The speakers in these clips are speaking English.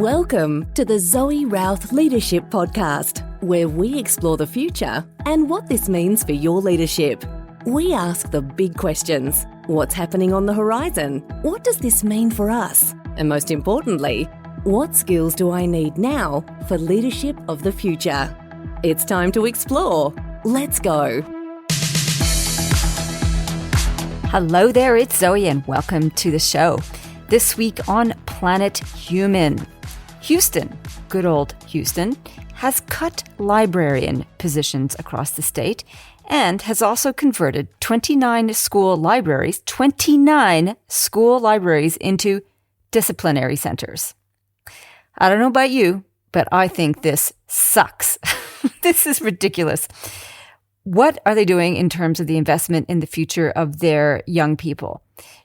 Welcome to the Zoe Routh Leadership Podcast, where we explore the future and what this means for your leadership. We ask the big questions. What's happening on the horizon? What does this mean for us? And most importantly, what skills do I need now for leadership of the future? It's time to explore. Let's go. Hello there, it's Zoe and welcome to the show. This week on Planet Human. Houston, good old Houston, has cut librarian positions across the state and has also converted 29 school libraries into disciplinary centers. I don't know about you, but I think this sucks. This is ridiculous. What are they doing in terms of the investment in the future of their young people?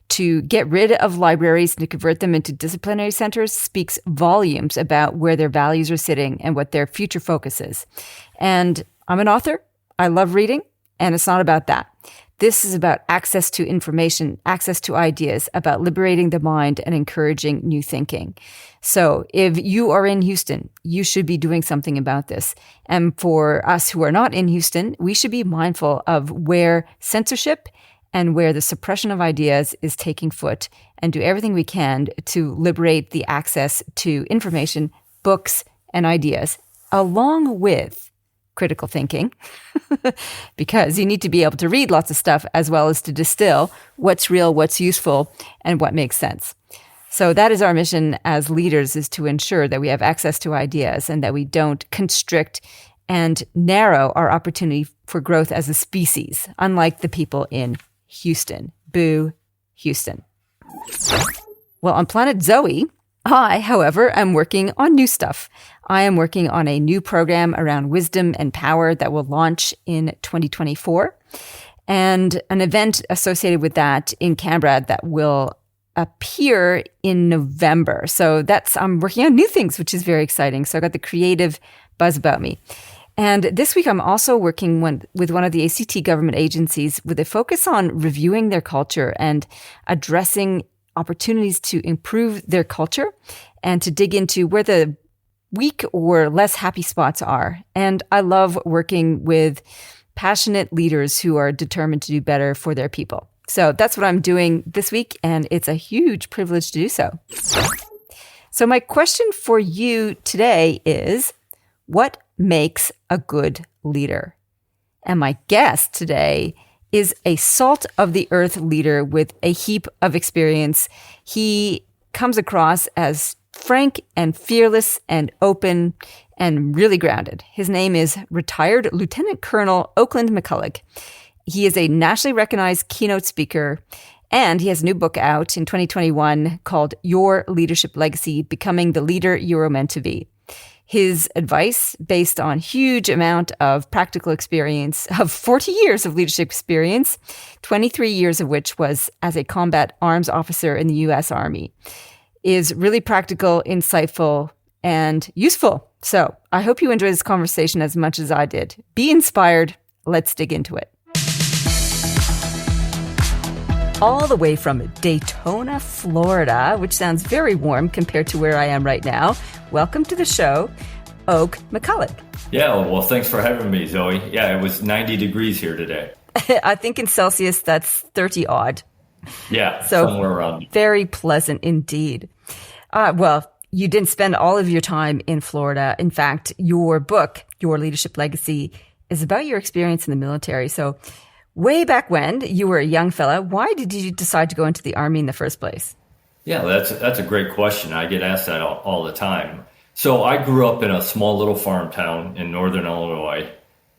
To get rid of libraries and to convert them into disciplinary centers speaks volumes about where their values are sitting and what their future focus is. And I'm an author. I love reading, and it's not about that. This is about access to information, access to ideas, about liberating the mind and encouraging new thinking. So if you are in Houston, you should be doing something about this. And for us who are not in Houston, we should be mindful of where censorship and where the suppression of ideas is taking foot, and do everything we can to liberate the access to information, books, and ideas, along with critical thinking, because you need to be able to read lots of stuff as well as to distill what's real, what's useful, and what makes sense. So that is our mission as leaders, is to ensure that we have access to ideas and that we don't constrict and narrow our opportunity for growth as a species, unlike the people in Houston. Boo, Houston. Well, on Planet Zoe, I, however, am working on new stuff. I am working on a new program around wisdom and power that will launch in 2024, and an event associated with that in Canberra that will appear in November. So I'm working on new things, which is very exciting. So I got the creative buzz about me. And this week, I'm also working with one of the ACT government agencies with a focus on reviewing their culture and addressing opportunities to improve their culture and to dig into where the weak or less happy spots are. And I love working with passionate leaders who are determined to do better for their people. So that's what I'm doing this week, and it's a huge privilege to do so. So my question for you today is, what makes a good leader? And my guest today is a salt of the earth leader with a heap of experience. He comes across as frank and fearless and open and really grounded. His name is retired Lieutenant Colonel Oakland McCulloch. He is a nationally recognized keynote speaker, and he has a new book out in 2021 called Your Leadership Legacy: Becoming the Leader You Are Meant to Be. His advice, based on huge amount of practical experience of 40 years of leadership experience, 23 years of which was as a combat arms officer in the U.S. Army, is really practical, insightful, and useful. So I hope you enjoyed this conversation as much as I did. Be inspired. Let's dig into it. All the way from Daytona, Florida, which sounds very warm compared to where I am right now. Welcome to the show, Oak McCulloch. Yeah, well, thanks for having me, Zoe. Yeah, it was 90 degrees here today. I think in Celsius, that's 30 odd. Yeah, so somewhere around. Very pleasant indeed. Well, you didn't spend all of your time in Florida. In fact, your book, Your Leadership Legacy, is about your experience in the military. So way back when you were a young fella, why did you decide to go into the Army in the first place? Yeah, that's a great question. I get asked that all the time. So I grew up in a small little farm town in northern Illinois,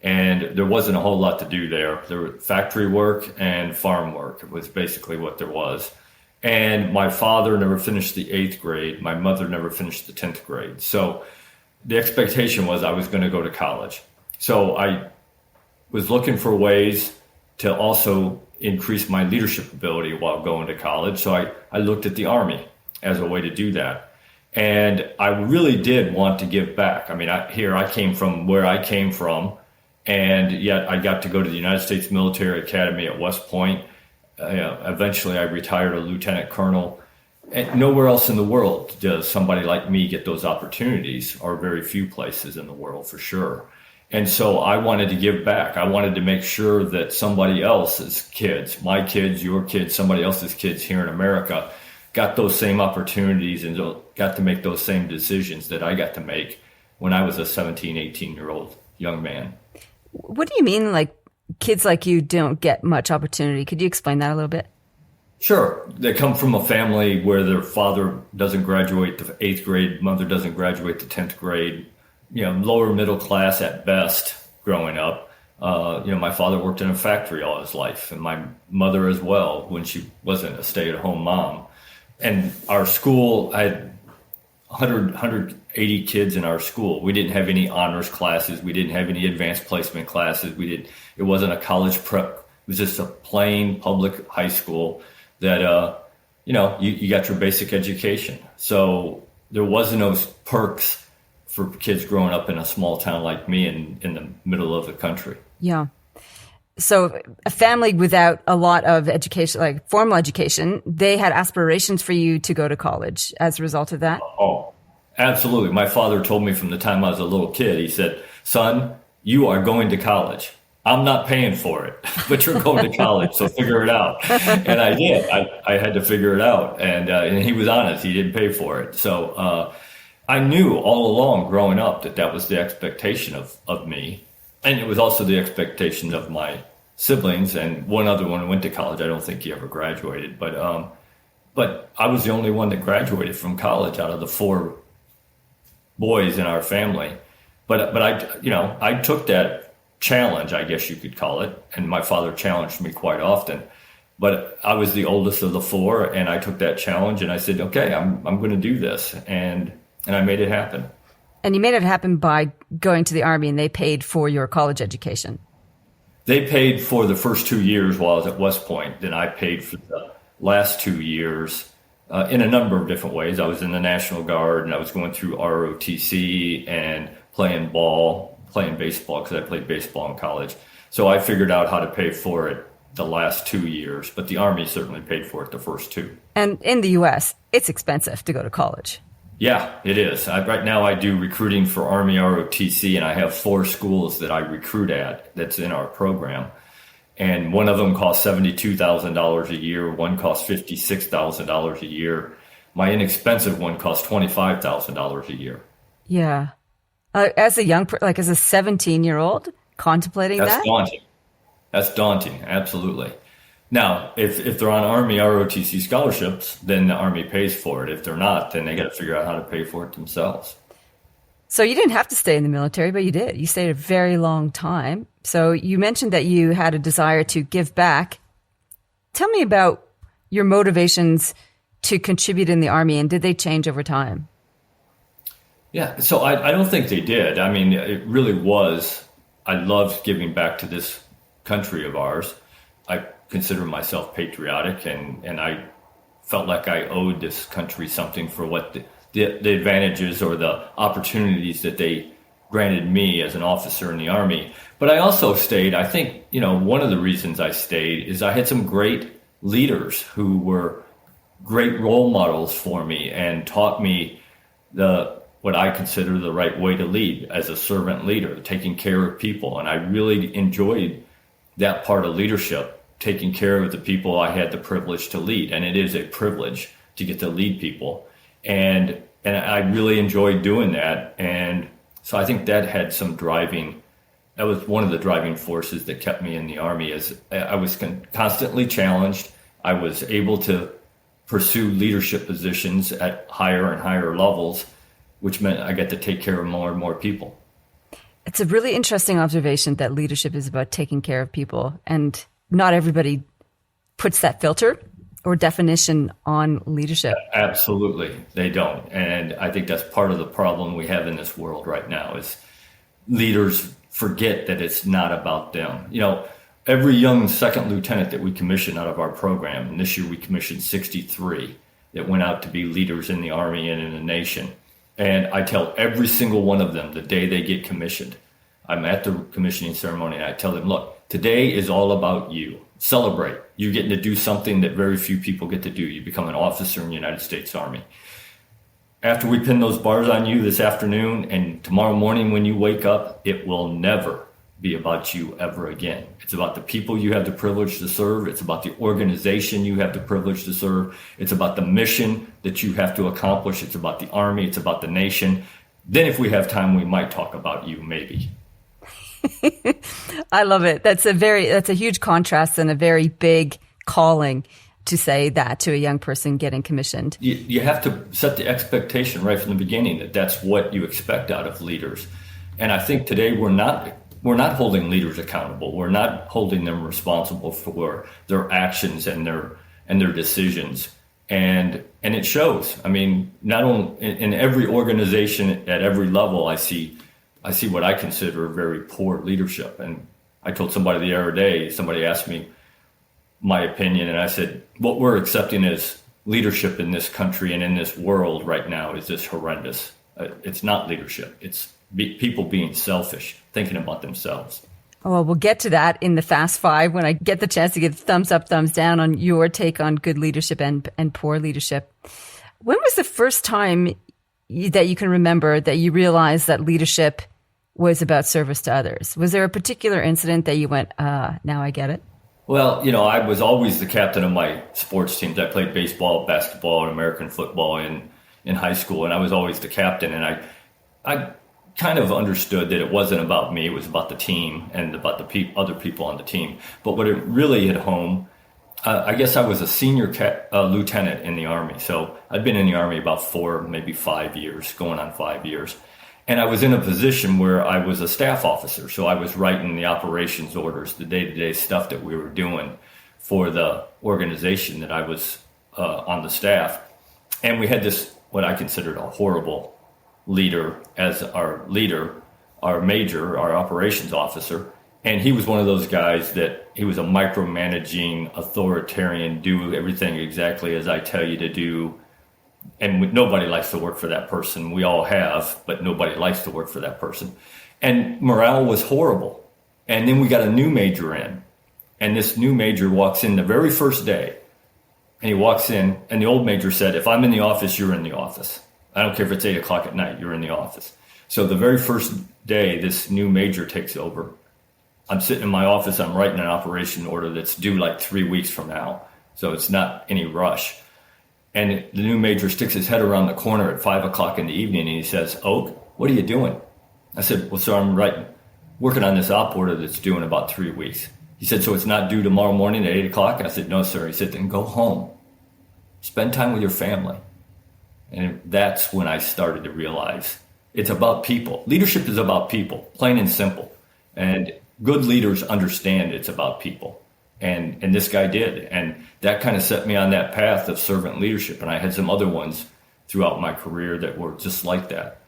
and there wasn't a whole lot to do there. There was factory work and farm work. It was basically what there was. And my father never finished the 8th grade. My mother never finished the 10th grade. So the expectation was I was going to go to college. So I was looking for ways to also increase my leadership ability while going to college. So I looked at the Army as a way to do that. And I really did want to give back. I mean, I came from where I came from, and yet I got to go to the United States Military Academy at West Point. Eventually, I retired a lieutenant colonel, And nowhere else in the world does somebody like me get those opportunities, or very few places in the world for sure. And so I wanted to give back. I wanted to make sure that somebody else's kids, my kids, your kids, somebody else's kids here in America got those same opportunities and got to make those same decisions that I got to make when I was a 17, 18-year-old young man. What do you mean, like, kids like you don't get much opportunity? Could you explain that a little bit? Sure. They come from a family where their father doesn't graduate to 8th grade, mother doesn't graduate to 10th grade, lower middle class at best growing up. My father worked in a factory all his life, and my mother as well, when she wasn't a stay-at-home mom. And our school, I had 180 kids in our school. We didn't have any honors classes. We didn't have any advanced placement classes. It wasn't a college prep. It was just a plain public high school that, you got your basic education. So there wasn't those perks for kids growing up in a small town like me in the middle of the country. Yeah. So a family without a lot of education, like formal education, they had aspirations for you to go to college as a result of that? Oh, absolutely. My father told me from the time I was a little kid, he said, son, you are going to college. I'm not paying for it, but you're going to college, so figure it out. And I did. I had to figure it out. And he was honest. He didn't pay for it. So I knew all along growing up that was the expectation of me. And it was also the expectation of my siblings. And one other one went to college. I don't think he ever graduated. But I was the only one that graduated from college out of the 4 boys in our family. But I took that challenge, I guess you could call it, and my father challenged me quite often. But I was the oldest of the 4, and I took that challenge, and I said, okay, I'm going to do this, and I made it happen. And you made it happen by going to the Army, and they paid for your college education. They paid for the first 2 years while I was at West Point. Then I paid for the last 2 years in a number of different ways. I was in the National Guard, and I was going through ROTC and playing baseball, because I played baseball in college. So I figured out how to pay for it the last 2 years, but the Army certainly paid for it the first 2. And in the U.S., it's expensive to go to college. Yeah, it is. Right now I do recruiting for Army ROTC, and I have 4 schools that I recruit at that's in our program. And one of them costs $72,000 a year. One costs $56,000 a year. My inexpensive one costs $25,000 a year. Yeah. As a as a 17-year-old contemplating that? That's daunting. Absolutely. Now, if they're on Army ROTC scholarships, then the Army pays for it. If they're not, then they got to figure out how to pay for it themselves. So you didn't have to stay in the military, but you did. You stayed a very long time. So you mentioned that you had a desire to give back. Tell me about your motivations to contribute in the Army, and did they change over time? Yeah, so I don't think they did. I mean, it really was. I loved giving back to this country of ours. I consider myself patriotic, and I felt like I owed this country something for what the advantages or the opportunities that they granted me as an officer in the Army. But I also stayed. I think, one of the reasons I stayed is I had some great leaders who were great role models for me and taught me what I consider the right way to lead as a servant leader, taking care of people. And I really enjoyed that part of leadership, taking care of the people I had the privilege to lead. And it is a privilege to get to lead people. And I really enjoyed doing that. And so I think that was one of the driving forces that kept me in the Army. Is I was constantly challenged. I was able to pursue leadership positions at higher and higher levels, which meant I get to take care of more and more people. It's a really interesting observation that leadership is about taking care of people, and not everybody puts that filter or definition on leadership. Absolutely, they don't. And I think that's part of the problem we have in this world right now is leaders forget that it's not about them. Every young second lieutenant that we commission out of our program, and this year we commissioned 63 that went out to be leaders in the Army and in the nation. And I tell every single one of them the day they get commissioned, I'm at the commissioning ceremony, and I tell them, look, today is all about you. celebrate. You're getting to do something that very few people get to do. You become an officer in the United States Army. After we pin those bars on you this afternoon and tomorrow morning when you wake up, it will never be about you ever again. It's about the people you have the privilege to serve. It's about the organization you have the privilege to serve. It's about the mission that you have to accomplish. It's about the Army. It's about the nation. Then if we have time, we might talk about you, maybe. I love it. That's a huge contrast and a very big calling to say that to a young person getting commissioned. You have to set the expectation right from the beginning that that's what you expect out of leaders. And I think today we're not holding leaders accountable. We're not holding them responsible for their actions and their decisions. And it shows. I mean, not only in every organization at every level, I see what I consider very poor leadership. And I told somebody the other day, somebody asked me my opinion, and I said, what we're accepting as leadership in this country and in this world right now is just horrendous. It's not leadership. It's people being selfish, thinking about themselves. Oh, well, we'll get to that in the Fast Five when I get the chance to give thumbs up, thumbs down on your take on good leadership and poor leadership. When was the first time that you can remember that you realized that leadership was about service to others? Was there a particular incident that you went, now I get it? Well, I was always the captain of my sports teams. I played baseball, basketball, and American football in high school, and I was always the captain. And I kind of understood that it wasn't about me. It was about the team and about the other people on the team. But what it really hit home, I guess I was a senior lieutenant in the Army. So I'd been in the Army about 4, maybe 5 years, going on 5 years. And I was in a position where I was a staff officer. So I was writing the operations orders, the day-to-day stuff that we were doing for the organization that I was on the staff. And we had this, what I considered a horrible leader as our leader, our major, our operations officer. And he was one of those guys that he was a micromanaging authoritarian, do everything exactly as I tell you to do. And nobody likes to work for that person. We all have, but nobody likes to work for that person. And morale was horrible. And then we got a new major in. And this new major walks in the very first day. And he walks in, and the old major said, if I'm in the office, you're in the office. I don't care if it's 8 o'clock at night, you're in the office. So the very first day this new major takes over, I'm sitting in my office, I'm writing an operation order that's due like 3 weeks from now. So it's not any rush. And the new major sticks his head around the corner at 5 o'clock in the evening and he says, Oak, what are you doing? I said, well, sir, I'm working on this op order that's due in about 3 weeks. He said, so it's not due tomorrow morning at 8 o'clock? I said, no, sir. He said, then go home. Spend time with your family. And that's when I started to realize it's about people. Leadership is about people, plain and simple. And good leaders understand it's about people. And this guy did. And that kind of set me on that path of servant leadership. And I had some other ones throughout my career that were just like that.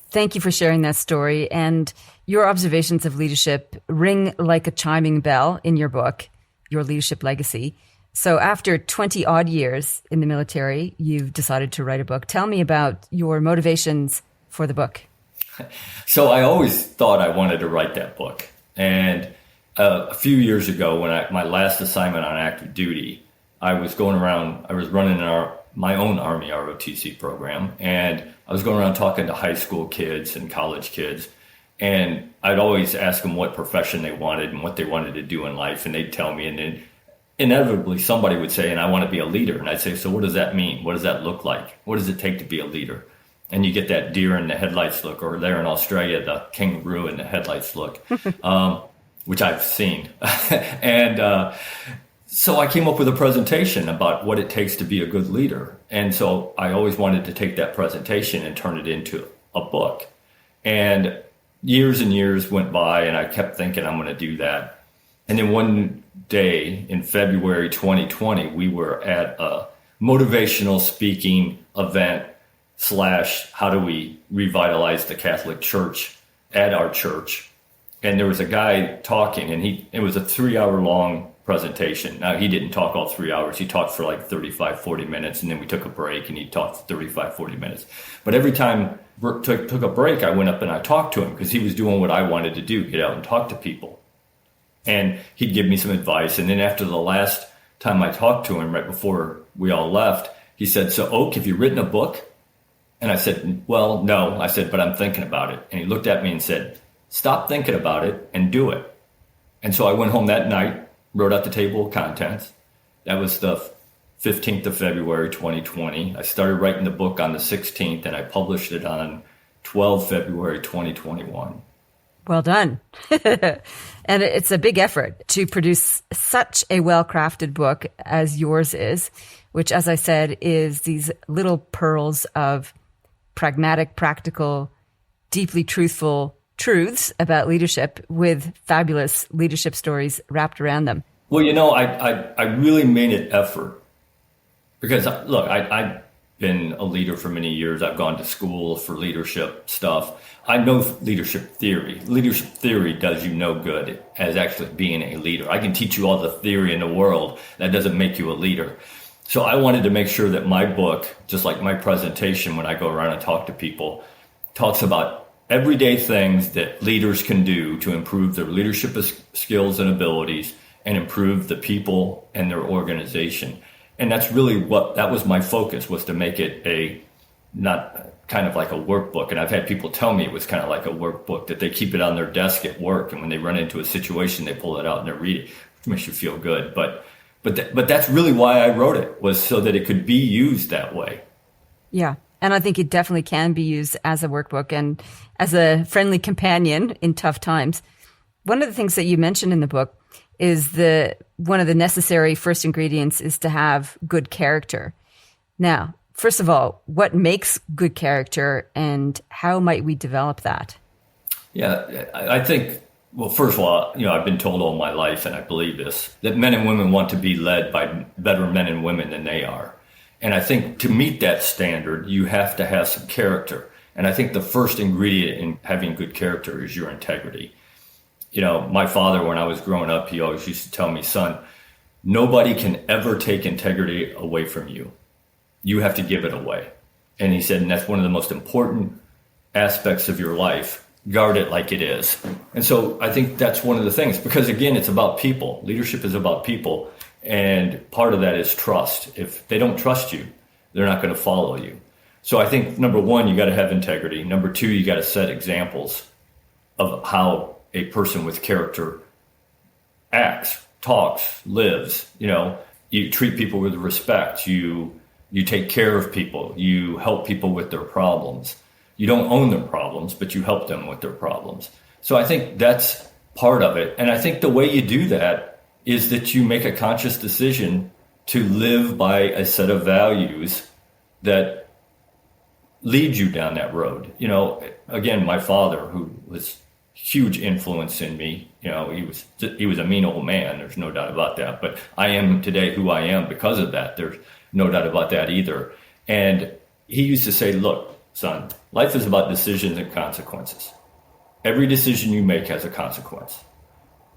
Thank you for sharing that story. And your observations of leadership ring like a chiming bell in your book, Your Leadership Legacy. So after 20 odd years in the military, you've decided to write a book. Tell me about your motivations for the book. So I always thought I wanted to write that book. And a few years ago, when my last assignment on active duty, I was running my own Army ROTC program, and I was going around talking to high school kids and college kids, and I'd always ask them what profession they wanted and what they wanted to do in life, and they'd tell me, and then inevitably somebody would say, and I want to be a leader. And I'd say, so what does that mean? What does that look like? What does it take to be a leader? And you get that deer in the headlights look, or there in Australia, the kangaroo in the headlights look. Which I've seen. And so I came up with a presentation about what it takes to be a good leader. And so I always wanted to take that presentation and turn it into a book. And years and years went by, and I kept thinking I'm going to do that. And then one day in February 2020, we were at a motivational speaking event / how do we revitalize the Catholic Church at our church. And there was a guy talking, and it was a 3-hour-long presentation. Now, he didn't talk all 3 hours. He talked for like 35, 40 minutes, and then we took a break, and he talked for 35, 40 minutes. But every time Bert took a break, I went up and I talked to him because he was doing what I wanted to do, get out and talk to people. And he'd give me some advice. And then after the last time I talked to him, right before we all left, he said, "So Oak, have you written a book?" And I said, "Well, no." I said, "But I'm thinking about it." And he looked at me and said, "Stop thinking about it and do it." And so I went home that night, wrote out the table of contents. That was the 15th of February, 2020. I started writing the book on the 16th, and I published it on 12 February, 2021. Well done. And it's a big effort to produce such a well-crafted book as yours is, which, as I said, is these little pearls of pragmatic, practical, deeply truthful truths about leadership with fabulous leadership stories wrapped around them. Well, I really made an effort because, look, I've been a leader for many years. I've gone to school for leadership stuff. I know leadership theory. Leadership theory does you no good as actually being a leader. I can teach you all the theory in the world. That doesn't make you a leader. So I wanted to make sure that my book, just like my presentation when I go around and talk to people, talks about everyday things that leaders can do to improve their leadership skills and abilities and improve the people and their organization. And that's really that was my focus, was to make it not kind of like a workbook. And I've had people tell me it was kind of like a workbook, that they keep it on their desk at work. And when they run into a situation, they pull it out and they read it, which makes you feel good. But that's really why I wrote it, was so that it could be used that way. Yeah. And I think it definitely can be used as a workbook and as a friendly companion in tough times. One of the things that you mentioned in the book is one of the necessary first ingredients is to have good character. Now, first of all, what makes good character and how might we develop that? Yeah, I think, well, first of all, I've been told all my life, and I believe this, that men and women want to be led by better men and women than they are. And I think to meet that standard, you have to have some character. And I think the first ingredient in having good character is your integrity. My father, when I was growing up, he always used to tell me, "Son, nobody can ever take integrity away from you. You have to give it away." And he said, and that's one of the most important aspects of your life. Guard it like it is. And so I think that's one of the things, because again, it's about people. Leadership is about people. And part of that is trust. If they don't trust you, they're not going to follow you. So I think, number one, you got to have integrity. Number two, you got to set examples of how a person with character acts, talks, lives. You treat people with respect. You take care of people. You help people with their problems. You don't own their problems, but you help them with their problems. So I think that's part of it. And I think the way you do that is that you make a conscious decision to live by a set of values that lead you down that road. Again, my father, who was huge influence in me, he was a mean old man. There's no doubt about that. But I am today who I am because of that. There's no doubt about that either. And he used to say, "Look, son, life is about decisions and consequences. Every decision you make has a consequence.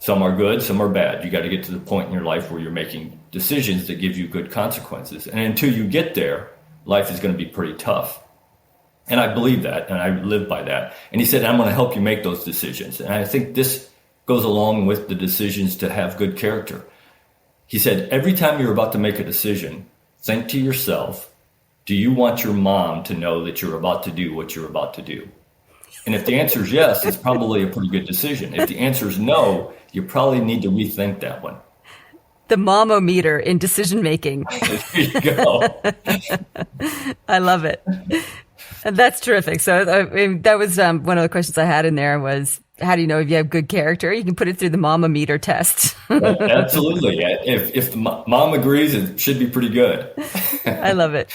Some are good, some are bad. You got to get to the point in your life where you're making decisions that give you good consequences. And until you get there, life is going to be pretty tough." And I believe that, and I live by that. And he said, "I'm going to help you make those decisions." And I think this goes along with the decisions to have good character. He said, every time you're about to make a decision, think to yourself, do you want your mom to know that you're about to do what you're about to do? And if the answer is yes, it's probably a pretty good decision. If the answer is no, you probably need to rethink that one. The momometer in decision making. There you go. I love it. And that's terrific. So that was one of the questions I had in there was, how do you know if you have good character? You can put it through the momometer test. Absolutely. If the mom agrees, it should be pretty good. I love it.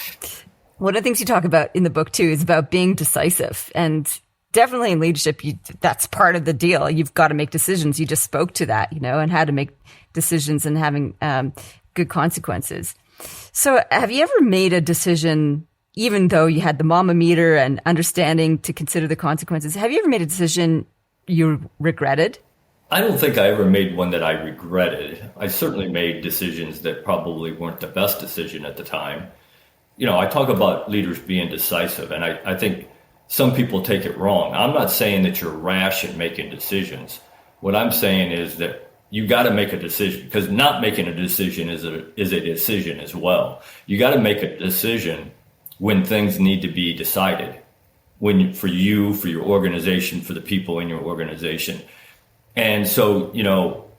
One of the things you talk about in the book, too, is about being decisive. And definitely in leadership, that's part of the deal. You've got to make decisions. You just spoke to that, and how to make decisions and having good consequences. So have you ever made a decision, even though you had the momometer and understanding to consider the consequences? Have you ever made a decision you regretted? I don't think I ever made one that I regretted. I certainly made decisions that probably weren't the best decision at the time. I talk about leaders being decisive, and I think some people take it wrong. I'm not saying that you're rash in making decisions. What I'm saying is that you got to make a decision, because not making a decision is a decision as well. You got to make a decision when things need to be decided, for you, for your organization, for the people in your organization. And so,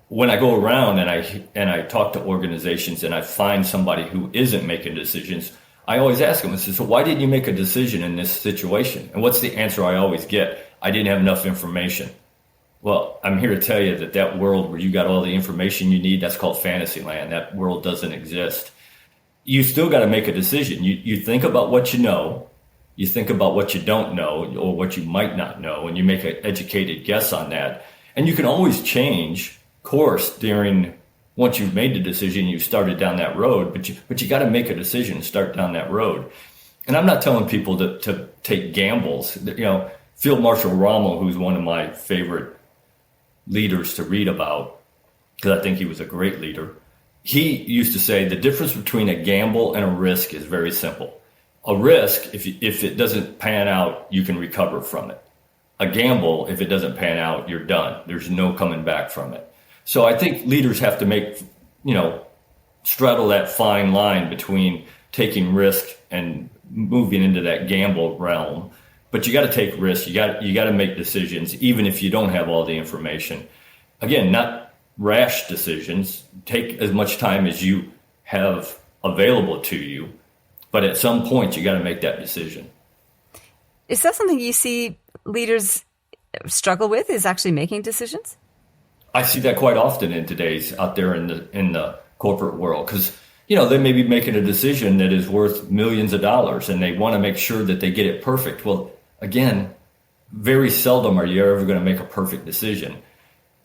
when I go around and I talk to organizations and I find somebody who isn't making decisions, I always ask them, I say, so why didn't you make a decision in this situation? And what's the answer I always get? I didn't have enough information. Well, I'm here to tell you that world where you got all the information you need, that's called fantasy land. That world doesn't exist. You still got to make a decision. You think about what you know, you think about what you don't know or what you might not know, and you make an educated guess on that. And you can always change course once you've made the decision, you started down that road, but you got to make a decision and start down that road. And I'm not telling people to take gambles. Field Marshal Rommel, who's one of my favorite leaders to read about, because I think he was a great leader, he used to say the difference between a gamble and a risk is very simple. A risk, if it doesn't pan out, you can recover from it. A gamble, if it doesn't pan out, you're done. There's no coming back from it. So I think leaders have to straddle that fine line between taking risk and moving into that gamble realm. But you got to take risks. You got to make decisions, even if you don't have all the information. Again, not rash decisions. Take as much time as you have available to you. But at some point, you got to make that decision. Is that something you see leaders struggle with, is actually making decisions? I see that quite often out there in the corporate world, because they may be making a decision that is worth millions of dollars and they want to make sure that they get it perfect. Well, again, very seldom are you ever going to make a perfect decision.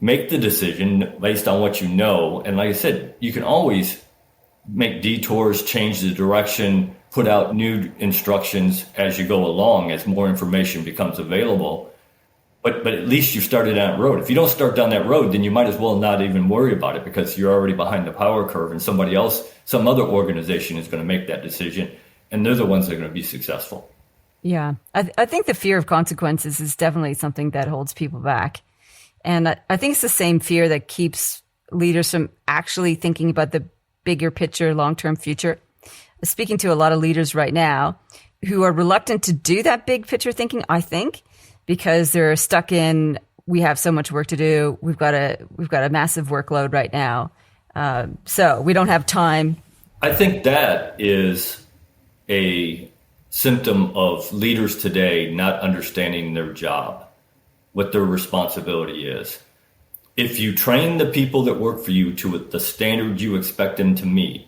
Make the decision based on what you know. And like I said, you can always make detours, change the direction, put out new instructions as you go along, as more information becomes available. But at least you started down that road. If you don't start down that road, then you might as well not even worry about it, because you're already behind the power curve, and somebody else, some other organization is going to make that decision, and they're the ones that are going to be successful. Yeah. I think the fear of consequences is definitely something that holds people back. And I think it's the same fear that keeps leaders from actually thinking about the bigger picture, long-term future. Speaking to a lot of leaders right now who are reluctant to do that big picture thinking, I think, because they're stuck in, we have so much work to do. We've got a massive workload right now. So we don't have time. I think that is a symptom of leaders today not understanding their job, what their responsibility is. If you train the people that work for you to the standard you expect them to meet,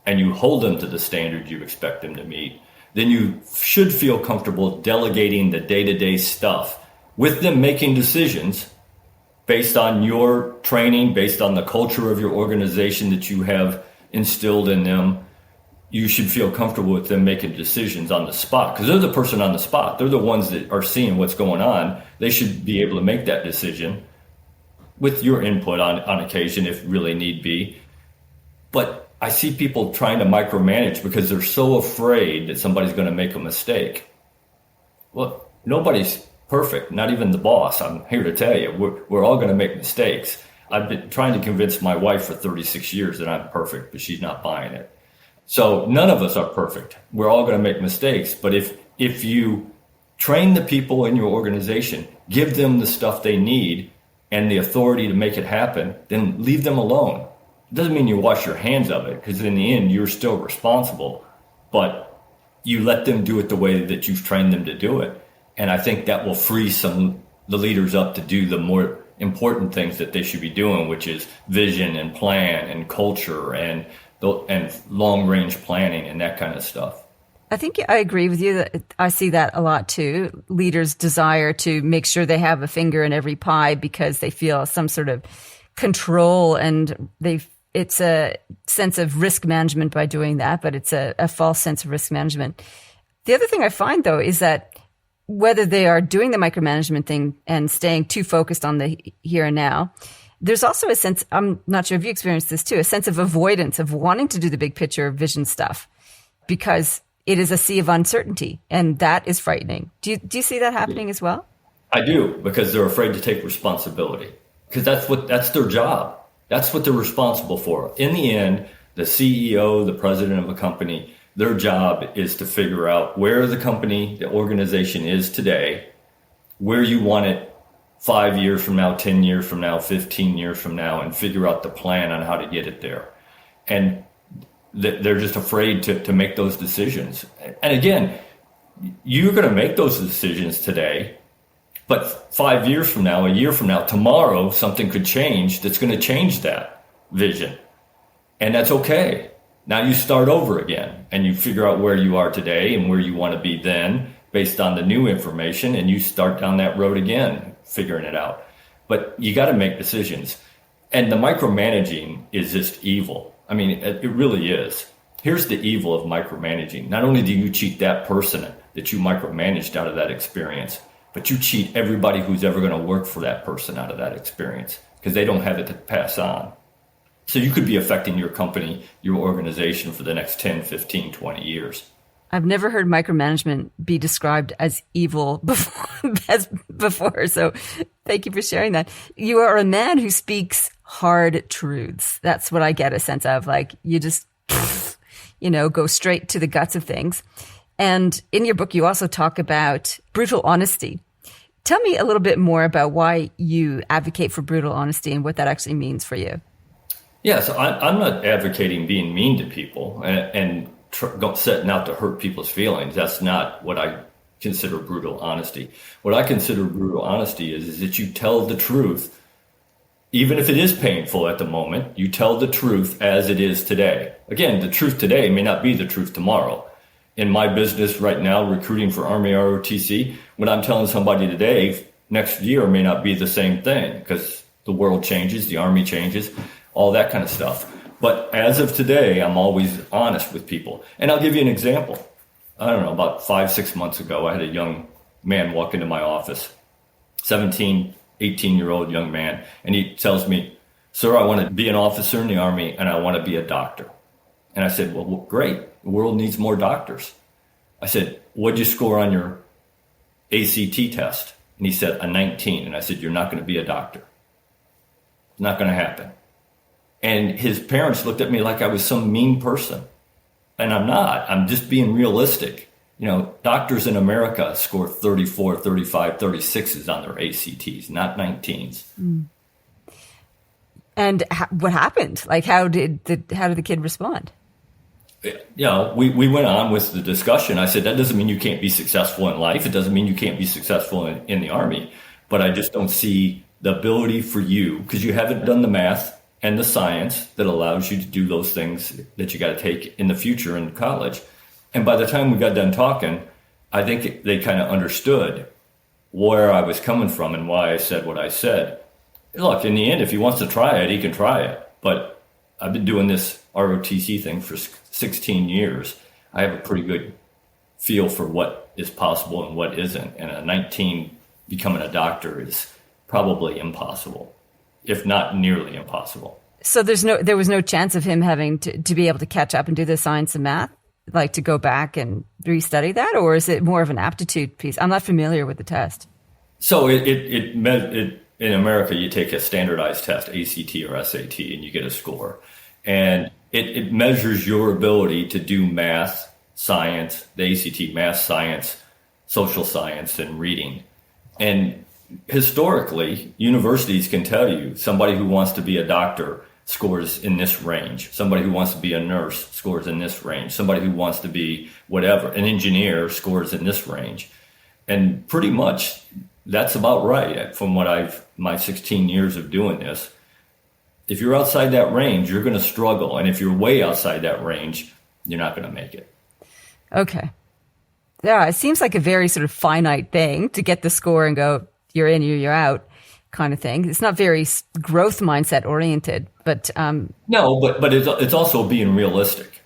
and you hold them to the standard you expect them to meet, then you should feel comfortable delegating the day-to-day stuff with them, making decisions based on your training, based on the culture of your organization that you have instilled in them. You should feel comfortable with them making decisions on the spot, because they're the person on the spot. They're the ones that are seeing what's going on. They should be able to make that decision with your input on occasion if really need be. But I see people trying to micromanage because they're so afraid that somebody's going to make a mistake. Well, nobody's perfect, not even the boss. I'm here to tell you, we're all going to make mistakes. I've been trying to convince my wife for 36 years that I'm perfect, but she's not buying it. So none of us are perfect. We're all going to make mistakes. But if you train the people in your organization, give them the stuff they need and the authority to make it happen, then leave them alone. It doesn't mean you wash your hands of it, because in the end, you're still responsible. But you let them do it the way that you've trained them to do it. And I think that will free the leaders up to do the more important things that they should be doing, which is vision and plan and culture and long-range planning and that kind of stuff. I think I agree with you. That I see that a lot too. Leaders desire to make sure they have a finger in every pie because they feel some sort of control, and it's a sense of risk management by doing that, but it's a false sense of risk management. The other thing I find, though, is that whether they are doing the micromanagement thing and staying too focused on the here and now, there's also a sense, I'm not sure if you experienced this too, a sense of avoidance of wanting to do the big picture vision stuff because it is a sea of uncertainty, and that is frightening. Do you see that happening as well? I do, because they're afraid to take responsibility, because that's their job. That's what they're responsible for. In the end, the CEO, the president of a company, their job is to figure out where the company, the organization is today, where you want it 5 years from now, 10 years from now, 15 years from now, and figure out the plan on how to get it there. And they're just afraid to make those decisions. And again, you're going to make those decisions today, but 5 years from now, a year from now, tomorrow, something could change that's going to change that vision. And that's okay. Now you start over again and you figure out where you are today and where you want to be then based on the new information, and you start down that road again, figuring it out. But you got to make decisions. And the micromanaging is just evil. I mean, it really is. Here's the evil of micromanaging. Not only do you cheat that person that you micromanaged out of that experience, but you cheat everybody who's ever going to work for that person out of that experience because they don't have it to pass on. So you could be affecting your company, your organization for the next 10, 15, 20 years. I've never heard micromanagement be described as evil before. So thank you for sharing that. You are a man who speaks hard truths. That's what I get a sense of. Like you just, go straight to the guts of things. And in your book, you also talk about brutal honesty. Tell me a little bit more about why you advocate for brutal honesty and what that actually means for you. Yeah, so I'm not advocating being mean to people and setting out to hurt people's feelings. That's not what I consider brutal honesty. What I consider brutal honesty is that you tell the truth, even if it is painful at the moment. You tell the truth as it is today. Again, the truth today may not be the truth tomorrow. In my business right now, recruiting for Army ROTC, what I'm telling somebody today, next year may not be the same thing because the world changes, the Army changes, all that kind of stuff. But as of today, I'm always honest with people. And I'll give you an example. I don't know, about 5-6 months ago, I had a young man walk into my office, 17, 18-year-old young man. And he tells me, "Sir, I want to be an officer in the Army and I want to be a doctor." And I said, well, great. The world needs more doctors. I said, "What'd you score on your ACT test?" And he said, "A 19. And I said, "You're not going to be a doctor. It's not going to happen." And his parents looked at me like I was some mean person. And I'm not. I'm just being realistic. Doctors in America score 34, 35, 36s on their ACTs, not 19s. Mm. And what happened? Like, how did the kid respond? We went on with the discussion. I said, that doesn't mean you can't be successful in life. It doesn't mean you can't be successful in the Army. But I just don't see the ability for you, because you haven't done the math and the science that allows you to do those things that you got to take in the future in college. And by the time we got done talking, I think they kind of understood where I was coming from and why I said what I said. Look, in the end, if he wants to try it, he can try it. But I've been doing this ROTC thing for 16 years. I have a pretty good feel for what is possible and what isn't. And a 19 becoming a doctor is probably impossible, if not nearly impossible. So there was no chance of him having to be able to catch up and do the science and math, like to go back and restudy that, or is it more of an aptitude piece? I'm not familiar with the test. So it in America, you take a standardized test, ACT or SAT, and you get a score. And it measures your ability to do math, science, the ACT, math, science, social science, and reading. And historically, universities can tell you somebody who wants to be a doctor scores in this range. Somebody who wants to be a nurse scores in this range. Somebody who wants to be whatever, an engineer, scores in this range. And pretty much that's about right from what my 16 years of doing this. If you're outside that range, you're going to struggle. And if you're way outside that range, you're not going to make it. Okay. Yeah, it seems like a very sort of finite thing to get the score and go, you're in, you're out kind of thing. It's not very growth mindset oriented, but no, but it's also being realistic.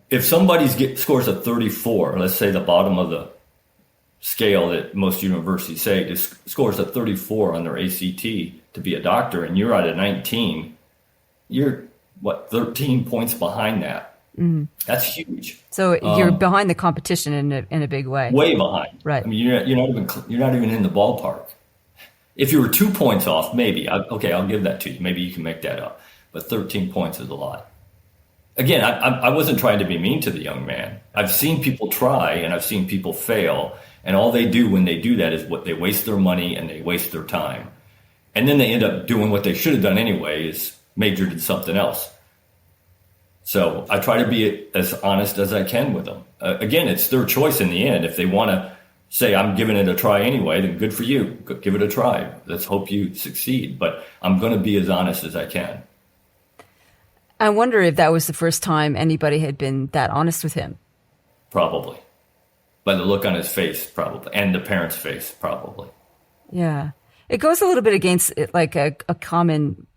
If somebody scores a 34, let's say the bottom of the scale that most universities say scores a 34 on their ACT to be a doctor, and you're at a 19, you're 13 points behind that. Mm. That's huge. So you're behind the competition in a big way. Way behind, right? I mean, you're not even in the ballpark. If you were 2 points off, maybe. Okay, I'll give that to you. Maybe you can make that up. But 13 points is a lot. Again, I wasn't trying to be mean to the young man. I've seen people try and I've seen people fail. And all they do when they do that is what they waste their money and they waste their time. And then they end up doing what they should have done anyway, is majored in something else. So I try to be as honest as I can with them. Again, it's their choice in the end. If they want to say, I'm giving it a try anyway, then good for you. Give it a try. Let's hope you succeed. But I'm going to be as honest as I can. I wonder if that was the first time anybody had been that honest with him. Probably. By the look on his face, probably. And the parent's face, probably. Yeah. It goes a little bit against like a common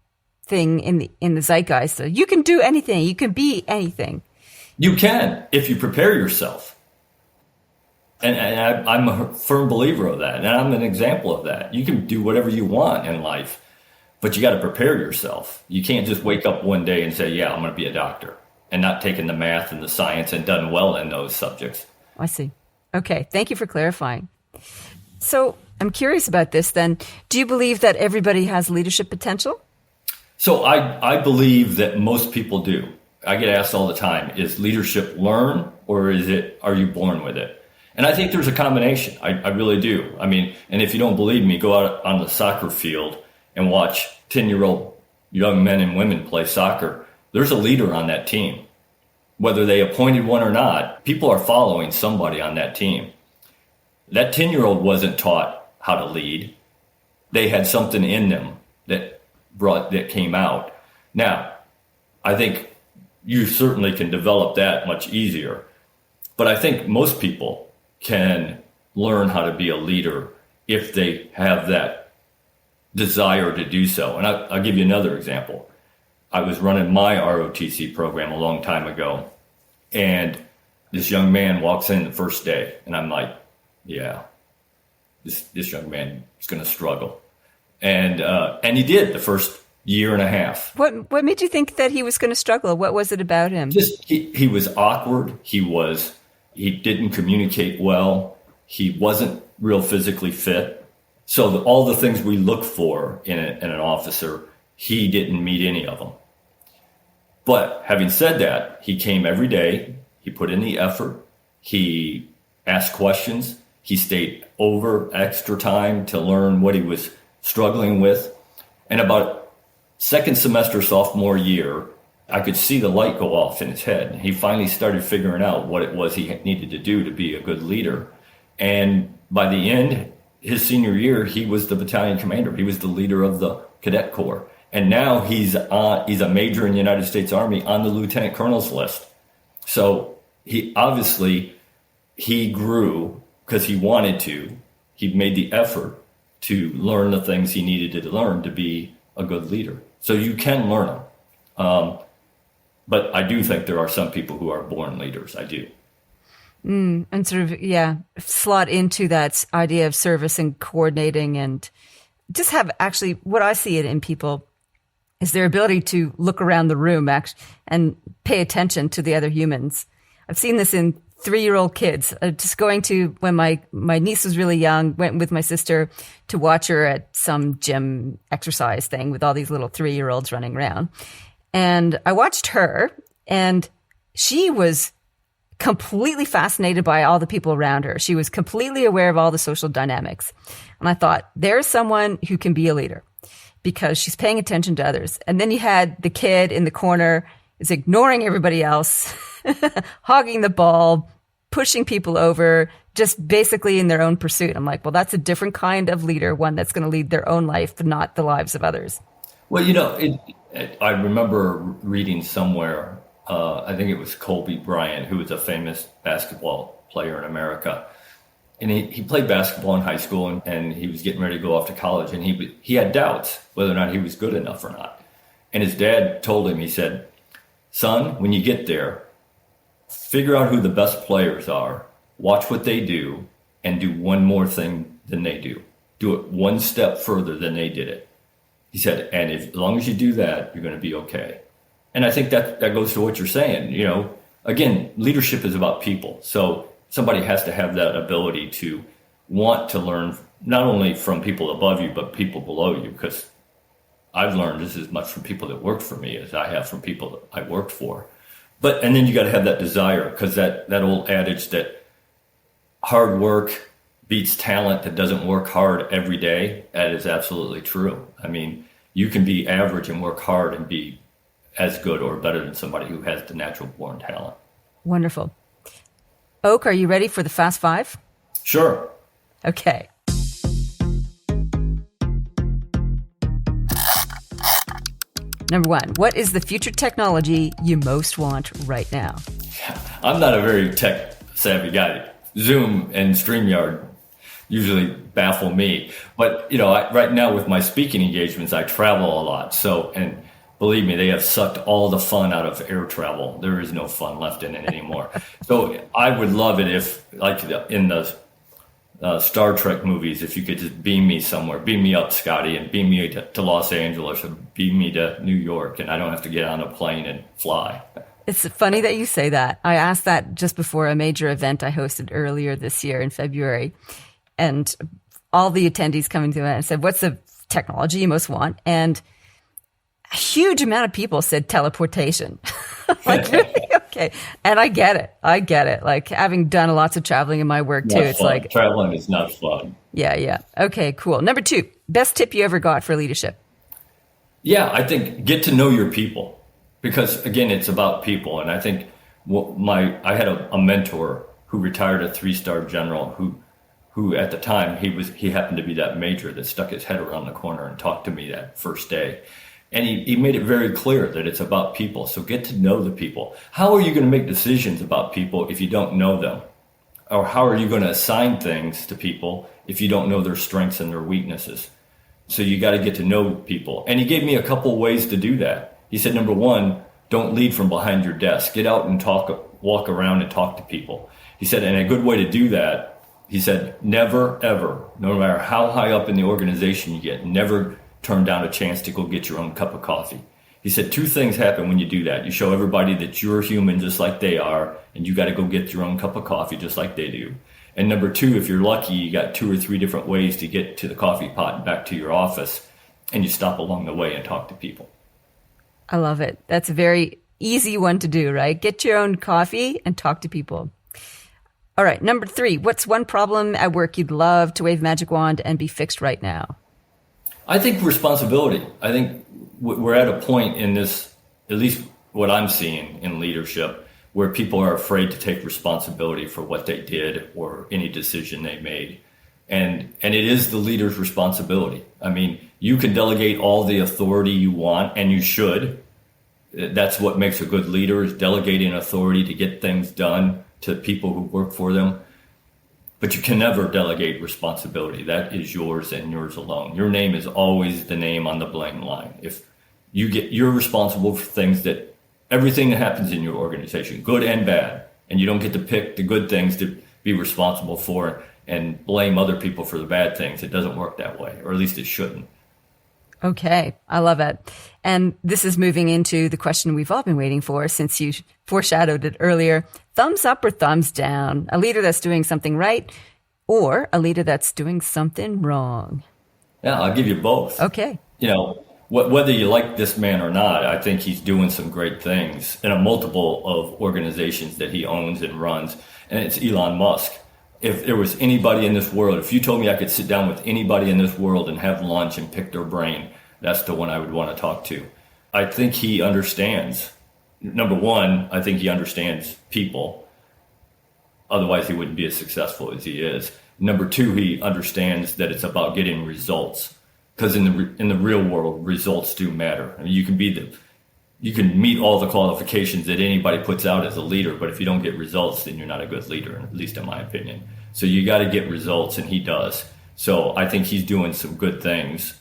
thing in the zeitgeist. So you can do anything. You can be anything. You can, if you prepare yourself. And I'm a firm believer of that. And I'm an example of that. You can do whatever you want in life, but you got to prepare yourself. You can't just wake up one day and say, yeah, I'm going to be a doctor, and not taking the math and the science and done well in those subjects. I see. Okay. Thank you for clarifying. So I'm curious about this then. Do you believe that everybody has leadership potential? So I believe that most people do. I get asked all the time, is leadership learned, or are you born with it? And I think there's a combination. I really do. I mean, and if you don't believe me, go out on the soccer field and watch 10-year-old young men and women play soccer. There's a leader on that team. Whether they appointed one or not, people are following somebody on that team. That 10-year-old wasn't taught how to lead. They had something in them that came out. Now, I think you certainly can develop that much easier. But I think most people can learn how to be a leader if they have that desire to do so. And I'll give you another example. I was running my ROTC program a long time ago, and this young man walks in the first day, and I'm like, yeah, this young man is going to struggle. And he did the first year and a half. What made you think that he was going to struggle? What was it about him? Just he was awkward. He didn't communicate well. He wasn't real physically fit. So all the things we look for in an officer, he didn't meet any of them. But having said that, he came every day. He put in the effort. He asked questions. He stayed over extra time to learn what he was struggling with. And about second semester, sophomore year, I could see the light go off in his head. He finally started figuring out what it was he needed to do to be a good leader. And by the end, his senior year, he was the battalion commander. He was the leader of the cadet corps. And now he's a major in the United States Army on the lieutenant colonel's list. So he grew because he wanted to. He made the effort to learn the things he needed to learn to be a good leader. So you can learn them. But I do think there are some people who are born leaders. I do. And sort of, slot into that idea of service and coordinating, and just have actually what I see it in people is their ability to look around the room and pay attention to the other humans. I've seen this in 3-year-old kids. Just going to, when my niece was really young, went with my sister to watch her at some gym exercise thing with all these little 3-year-olds running around. And I watched her, and she was completely fascinated by all the people around her. She was completely aware of all the social dynamics. And I thought, there's someone who can be a leader because she's paying attention to others. And then you had the kid in the corner is ignoring everybody else, hogging the ball, pushing people over, just basically in their own pursuit. I'm like, well, that's a different kind of leader, one that's going to lead their own life, but not the lives of others. Well, I remember reading somewhere, I think it was Kobe Bryant, who was a famous basketball player in America. And he played basketball in high school, and he was getting ready to go off to college. And he had doubts whether or not he was good enough or not. And his dad told him, he said, son, when you get there, figure out who the best players are, watch what they do, and do one more thing than they do. Do it one step further than they did it. He said, and as long as you do that, you're going to be okay. And I think that goes to what you're saying. Again, leadership is about people. So somebody has to have that ability to want to learn not only from people above you, but people below you, because I've learned this as much from people that worked for me as I have from people that I worked for. And then you got to have that desire, because that old adage that hard work beats talent that doesn't work hard every day, that is absolutely true. I mean, you can be average and work hard and be as good or better than somebody who has the natural born talent. Wonderful. Oak, are you ready for the Fast Five? Sure. Okay. Number one, what is the future technology you most want right now? I'm not a very tech savvy guy. Zoom and StreamYard usually baffle me. But, right now with my speaking engagements, I travel a lot. And believe me, they have sucked all the fun out of air travel. There is no fun left in it anymore. So I would love it if, like in the Star Trek movies, if you could just beam me somewhere, beam me up, Scotty, and beam me to Los Angeles, or beam me to New York, and I don't have to get on a plane and fly. It's funny that you say that. I asked that just before a major event I hosted earlier this year in February, and all the attendees coming to it, I said, what's the technology you most want? And a huge amount of people said teleportation. Like, really? Okay. And I get it. Like, having done lots of traveling in my work too, it's fun. like Traveling is not fun. Yeah. Okay, cool. Number two, best tip you ever got for leadership? Yeah, I think get to know your people, because again, it's about people. And I think I had a mentor who retired, a 3-star general who at the time he happened to be that major that stuck his head around the corner and talked to me that first day. And he made it very clear that it's about people. So get to know the people. How are you going to make decisions about people if you don't know them? Or how are you going to assign things to people if you don't know their strengths and their weaknesses? So you got to get to know people. And he gave me a couple ways to do that. He said, number one, don't lead from behind your desk. Get out and walk around and talk to people. He said, and a good way to do that, he said, never, ever, no matter how high up in the organization you get, never turn down a chance to go get your own cup of coffee. He said 2 things happen when you do that. You show everybody that you're human just like they are, and you got to go get your own cup of coffee just like they do. And number 2, if you're lucky, you got 2 or 3 different ways to get to the coffee pot and back to your office, and you stop along the way and talk to people. I love it. That's a very easy one to do, right? Get your own coffee and talk to people. All right, number 3, what's one problem at work you'd love to wave a magic wand and be fixed right now? I think responsibility. I think we're at a point in this, at least what I'm seeing in leadership, where people are afraid to take responsibility for what they did or any decision they made. And it is the leader's responsibility. I mean, you can delegate all the authority you want, and you should. That's what makes a good leader, is delegating authority to get things done to people who work for them. But you can never delegate responsibility. That is yours and yours alone. Your name is always the name on the blame line. If you're responsible for things everything that happens in your organization, good and bad, and you don't get to pick the good things to be responsible for and blame other people for the bad things. It doesn't work that way, or at least it shouldn't. Okay, I love it. And this is moving into the question we've all been waiting for, since you foreshadowed it earlier. Thumbs up or thumbs down? A leader that's doing something right, or a leader that's doing something wrong? Yeah, I'll give you both. Okay. Whether you like this man or not, I think he's doing some great things in a multiple of organizations that he owns and runs. And it's Elon Musk. If there was anybody in this world, if you told me I could sit down with anybody in this world and have lunch and pick their brain, that's the one I would want to talk to. I think he understands. Number one, I think he understands people. Otherwise, he wouldn't be as successful as he is. Number 2, he understands that it's about getting results. Because in the real world, results do matter. I mean, you can meet all the qualifications that anybody puts out as a leader, but if you don't get results, then you're not a good leader, at least in my opinion. So you got to get results, and he does. So I think he's doing some good things.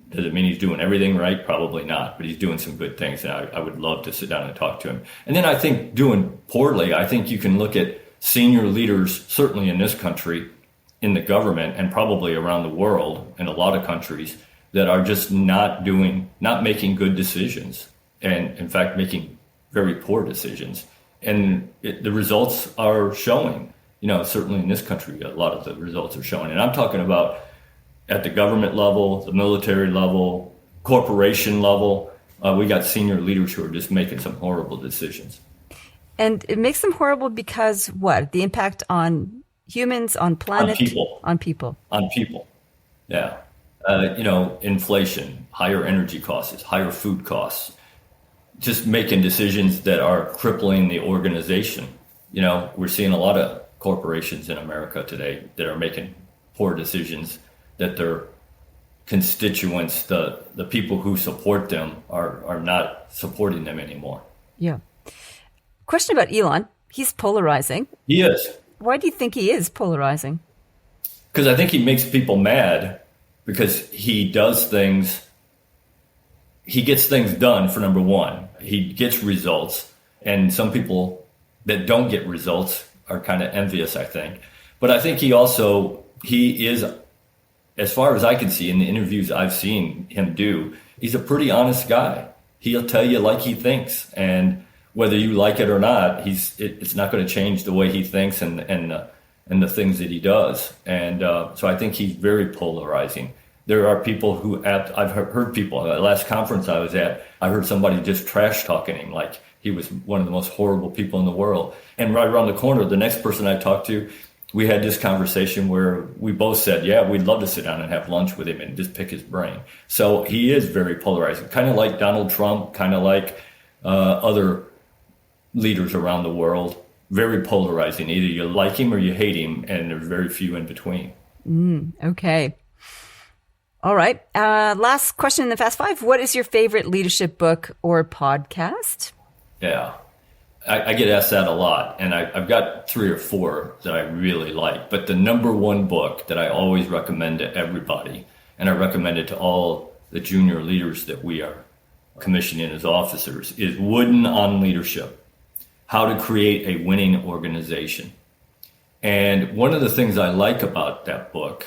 Does it mean he's doing everything right? Probably not, but he's doing some good things, and I would love to sit down and talk to him. And then I think doing poorly, I think you can look at senior leaders, certainly in this country, in the government, and probably around the world, in a lot of countries, that are just not making good decisions. And in fact, making very poor decisions. And the results are showing, certainly in this country, a lot of the results are showing. And I'm talking about at the government level, the military level, corporation level. We got senior leaders who are just making some horrible decisions. And it makes them horrible because what? The impact on humans, on planet? On people. Yeah. Inflation, higher energy costs, higher food costs, just making decisions that are crippling the organization. We're seeing a lot of corporations in America today that are making poor decisions that their constituents, the people who support them, are not supporting them anymore. Yeah. Question about Elon. He's polarizing. He is. Why do you think he is polarizing? Because I think he makes people mad because he does things. He gets things done, for number one. He gets results. And some people that don't get results are kind of envious, I think. But I think he is, as far as I can see in the interviews I've seen him do, he's a pretty honest guy. He'll tell you like he thinks. And whether you like it or not, it's not going to change the way he thinks and the things that he does. And so I think he's very polarizing. There are people who, I've heard people, at the last conference I was at, I heard somebody just trash talking him like he was one of the most horrible people in the world. And right around the corner, the next person I talked to, we had this conversation where we both said, yeah, we'd love to sit down and have lunch with him and just pick his brain. So he is very polarizing, kind of like Donald Trump, kind of like other leaders around the world. Very polarizing. Either you like him or you hate him, and there's very few in between. Okay. All right. Last question in the Fast Five. What is your favorite leadership book or podcast? Yeah. I get asked that a lot, and I've got 3 or 4 that I really like. But the number one book that I always recommend to everybody, and I recommend it to all the junior leaders that we are commissioning as officers, is Wooden on Leadership: How to Create a Winning Organization. And one of the things I like about that book,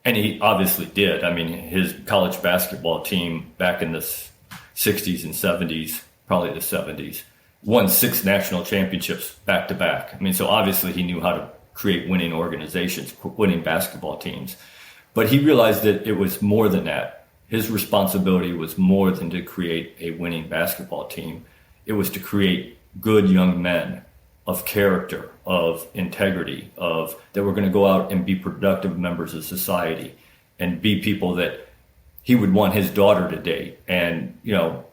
and he obviously did, I mean, his college basketball team back in the 60s and 70s, probably the 70s, won 6 national championships back to back. I mean, so obviously he knew how to create winning organizations, winning basketball teams. But he realized that it was more than that. His responsibility was more than to create a winning basketball team. It was to create good young men of character, of integrity, that were going to go out and be productive members of society and be people that he would want his daughter to date and,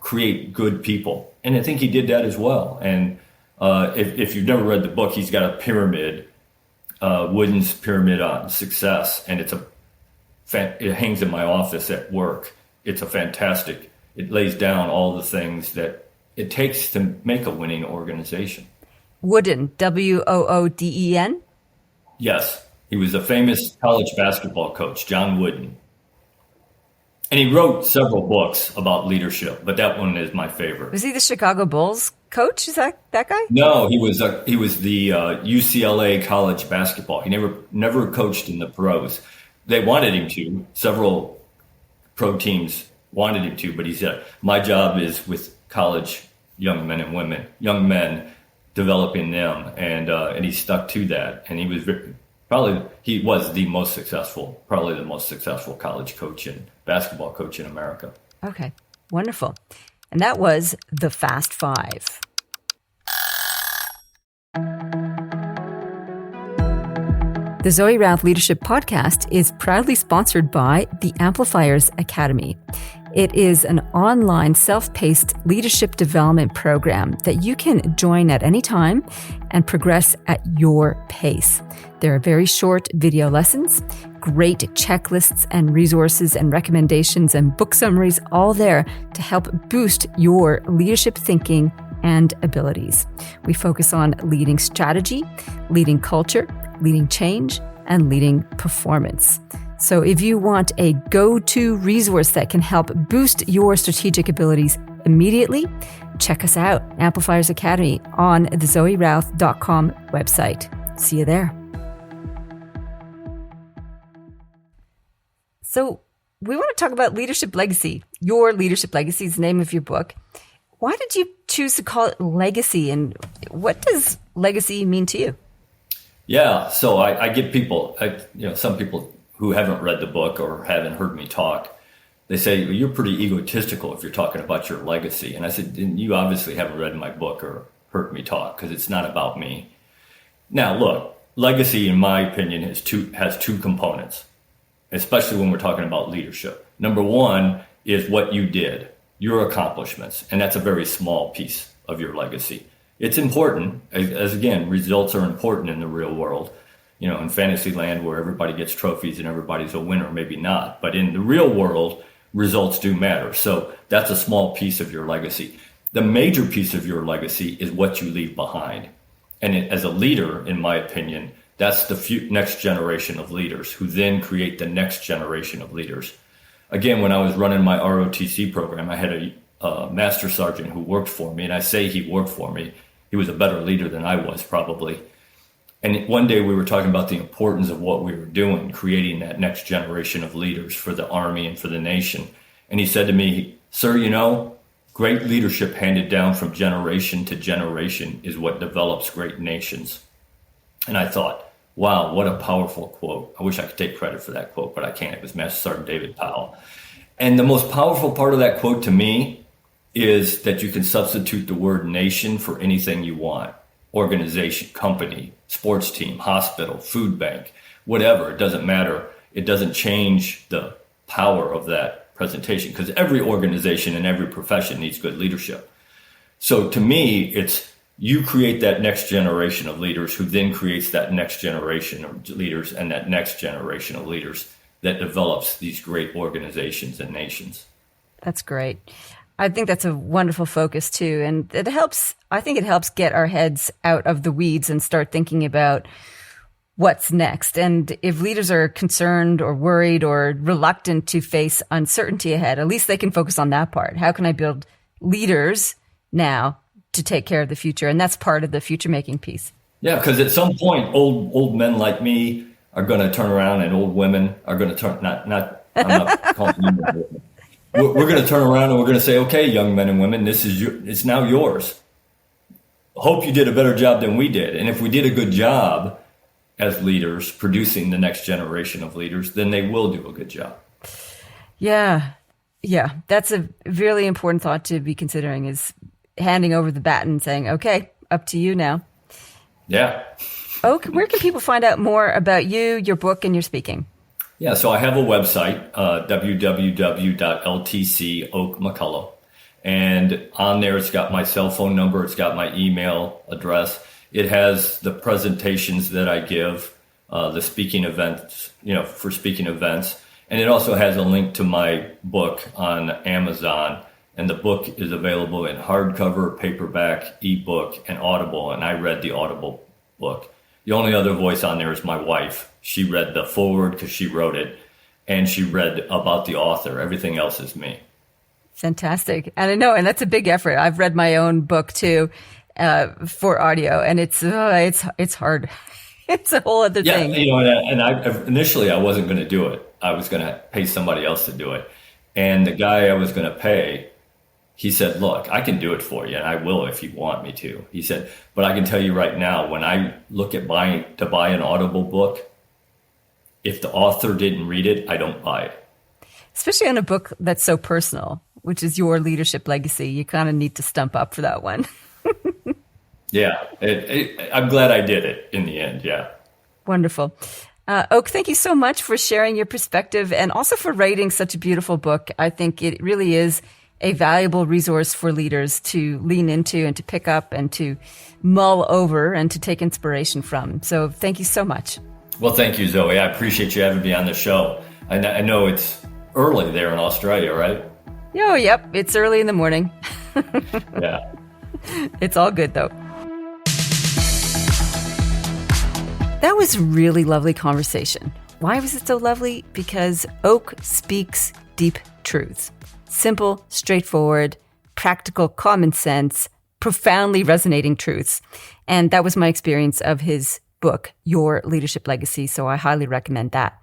create good people. And I think he did that as well. And if you've never read the book, he's got a pyramid, Wooden's Pyramid on Success. And it hangs in my office at work. It's it lays down all the things that it takes to make a winning organization. Wooden, Wooden? Yes. He was a famous college basketball coach, John Wooden. And he wrote several books about leadership, but that one is my favorite. Was he the Chicago Bulls coach? Is that guy? No, he was the UCLA college basketball. He never coached in the pros. They wanted him to. Several pro teams wanted him to, but he said, my job is with college young men and women, young men, developing them, and he stuck to that. And he was the most successful college coach and basketball coach in America. Okay, wonderful. And that was the Fast Five. The Zoe Routh Leadership Podcast is proudly sponsored by the Amplifiers Academy. It is an online self-paced leadership development program that you can join at any time and progress at your pace. There are very short video lessons, great checklists and resources and recommendations and book summaries, all there to help boost your leadership thinking and abilities. We focus on leading strategy, leading culture, leading change, and leading performance. So if you want a go-to resource that can help boost your strategic abilities immediately, check us out, Amplifiers Academy, on the ZoeRouth.com website. See you there. So we want to talk about leadership legacy. Your leadership legacy is the name of your book. Why did you choose to call it legacy, and what does legacy mean to you? Yeah, so I get people, some people who haven't read the book or haven't heard me talk, they say, well, you're pretty egotistical if you're talking about your legacy. And I said, you obviously haven't read my book or heard me talk, because it's not about me. Now, look, legacy, in my opinion, has two components, especially when we're talking about leadership. Number one is what you did, your accomplishments, and that's a very small piece of your legacy. It's important, as again, results are important in the real world. You know, in fantasy land where everybody gets trophies and everybody's a winner, maybe not. But in the real world, results do matter. So that's a small piece of your legacy. The major piece of your legacy is what you leave behind. And as a leader, in my opinion, that's the next generation of leaders who then create the next generation of leaders. Again, when I was running my ROTC program, I had a master sergeant who worked for me. And I say he worked for me. He was a better leader than I was, probably. And one day we were talking about the importance of what we were doing, creating that next generation of leaders for the Army and for the nation. And he said to me, sir, you know, great leadership handed down from generation to generation is what develops great nations. And I thought, wow, what a powerful quote. I wish I could take credit for that quote, but I can't. It was Master Sergeant David Powell. And the most powerful part of that quote to me is that you can substitute the word nation for anything you want. Organization, company, sports team, hospital, food bank, whatever. It doesn't matter. It doesn't change the power of that presentation, because every organization and every profession needs good leadership. So to me, it's you create that next generation of leaders who then creates that next generation of leaders and that next generation of leaders that develops these great organizations and nations. That's great. I think that's a wonderful focus too. And I think it helps get our heads out of the weeds and start thinking about what's next. And if leaders are concerned or worried or reluctant to face uncertainty ahead, at least they can focus on that part. How can I build leaders now to take care of the future? And that's part of the future making piece. Yeah, because at some point, old men like me are going to turn around, and old women are going to turn, I'm not calling you. We're going to turn around and we're going to say, okay, young men and women, it's now yours. Hope you did a better job than we did. And if we did a good job as leaders, producing the next generation of leaders, then they will do a good job. Yeah. That's a really important thought to be considering, is handing over the baton and saying, okay, up to you now. Yeah. Oak, where can people find out more about you, your book, and your speaking? Yeah, so I have a website, www.ltc Oak McCulloch. And on there, it's got my cell phone number. It's got my email address. It has the presentations that I give, the speaking events, for speaking events. And it also has a link to my book on Amazon. And the book is available in hardcover, paperback, ebook, and Audible. And I read the Audible book. The only other voice on there is my wife. She read the foreword because she wrote it, and she read about the author. Everything else is me. Fantastic. And I know, and that's a big effort. I've read my own book too, for audio, and it's hard. It's a whole other thing. Initially I wasn't going to do it. I was going to pay somebody else to do it. And the guy I was going to pay, he said, look, I can do it for you, and I will if you want me to. He said, but I can tell you right now, when I look at buy an Audible book, if the author didn't read it, I don't buy it. Especially on a book that's so personal, which is your leadership legacy. You kind of need to stump up for that one. Yeah, I'm glad I did it in the end, yeah. Wonderful. Oak, thank you so much for sharing your perspective and also for writing such a beautiful book. I think it really is a valuable resource for leaders to lean into and to pick up and to mull over and to take inspiration from. So thank you so much. Well, thank you, Zoe. I appreciate you having me on the show. I know it's early there in Australia, right? Oh, yep. It's early in the morning. Yeah. It's all good, though. That was a really lovely conversation. Why was it so lovely? Because Oak speaks deep truths. Simple, straightforward, practical, common sense, profoundly resonating truths. And that was my experience of his book, Your Leadership Legacy. So I highly recommend that.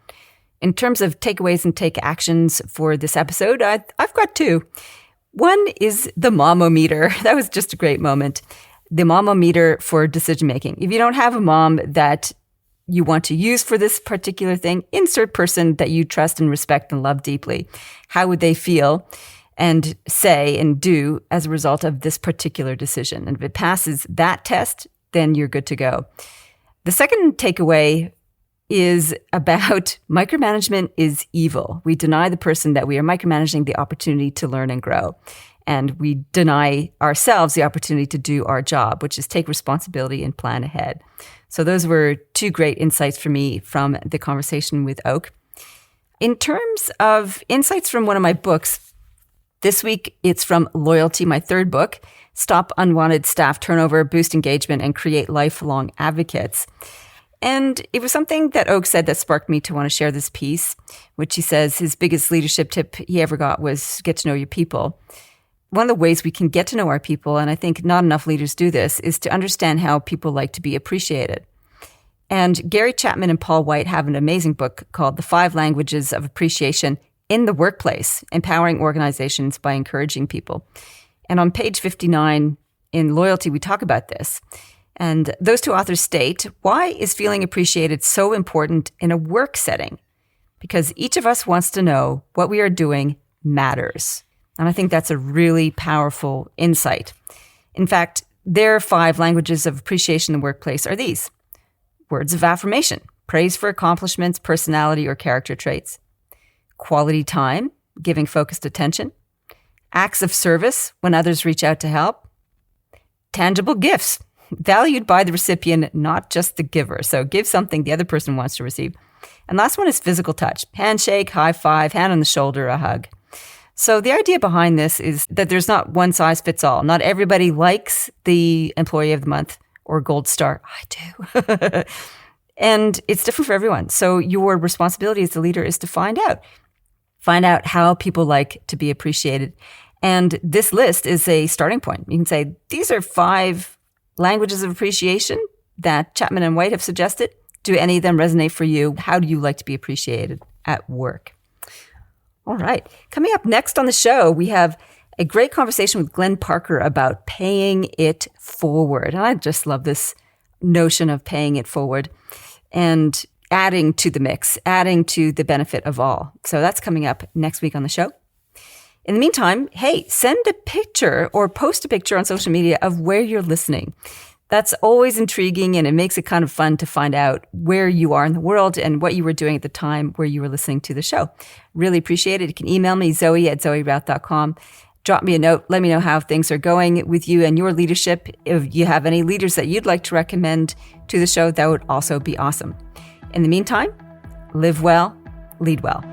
In terms of takeaways and take actions for this episode, I've got two. One is the mom-o-meter. That was just a great moment. The mom-o-meter for decision making. If you don't have a mom that you want to use for this particular thing. Insert person that you trust and respect and love deeply. How would they feel and say and do as a result of this particular decision? And if it passes that test, then you're good to go. The second takeaway is about micromanagement is evil. We deny the person that we are micromanaging the opportunity to learn and grow. And we deny ourselves the opportunity to do our job, which is take responsibility and plan ahead. So those were two great insights for me from the conversation with Oak. In terms of insights from one of my books, this week it's from Loyalty, my third book, Stop Unwanted Staff Turnover, Boost Engagement, and Create Lifelong Advocates. And it was something that Oak said that sparked me to want to share this piece, which he says his biggest leadership tip he ever got was get to know your people. One of the ways we can get to know our people, and I think not enough leaders do this, is to understand how people like to be appreciated. And Gary Chapman and Paul White have an amazing book called The 5 Languages of Appreciation in the Workplace, Empowering Organizations by Encouraging People. And on page 59 in Loyalty, we talk about this. And those two authors state, why is feeling appreciated so important in a work setting? Because each of us wants to know what we are doing matters. And I think that's a really powerful insight. In fact, their 5 languages of appreciation in the workplace are these: words of affirmation, praise for accomplishments, personality, or character traits; quality time, giving focused attention; acts of service, when others reach out to help; tangible gifts, valued by the recipient, not just the giver. So give something the other person wants to receive. And last one is physical touch, handshake, high five, hand on the shoulder, a hug. So the idea behind this is that there's not one size fits all. Not everybody likes the Employee of the Month or Gold Star. I do. And it's different for everyone. So your responsibility as the leader is to find out how people like to be appreciated. And this list is a starting point. You can say, these are 5 languages of appreciation that Chapman and White have suggested. Do any of them resonate for you? How do you like to be appreciated at work? All right. Coming up next on the show, we have a great conversation with Glenn Parker about paying it forward. And I just love this notion of paying it forward and adding to the mix, adding to the benefit of all. So that's coming up next week on the show. In the meantime, hey, send a picture or post a picture on social media of where you're listening. That's always intriguing, and it makes it kind of fun to find out where you are in the world and what you were doing at the time where you were listening to the show. Really appreciate it. You can email me, zoe@zoerouth.com. Drop me a note. Let me know how things are going with you and your leadership. If you have any leaders that you'd like to recommend to the show, that would also be awesome. In the meantime, live well, lead well.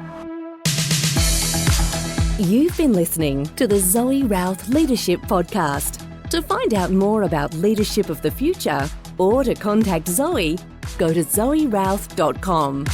You've been listening to the Zoe Routh Leadership Podcast. To find out more about leadership of the future or to contact Zoe, go to zoerouth.com.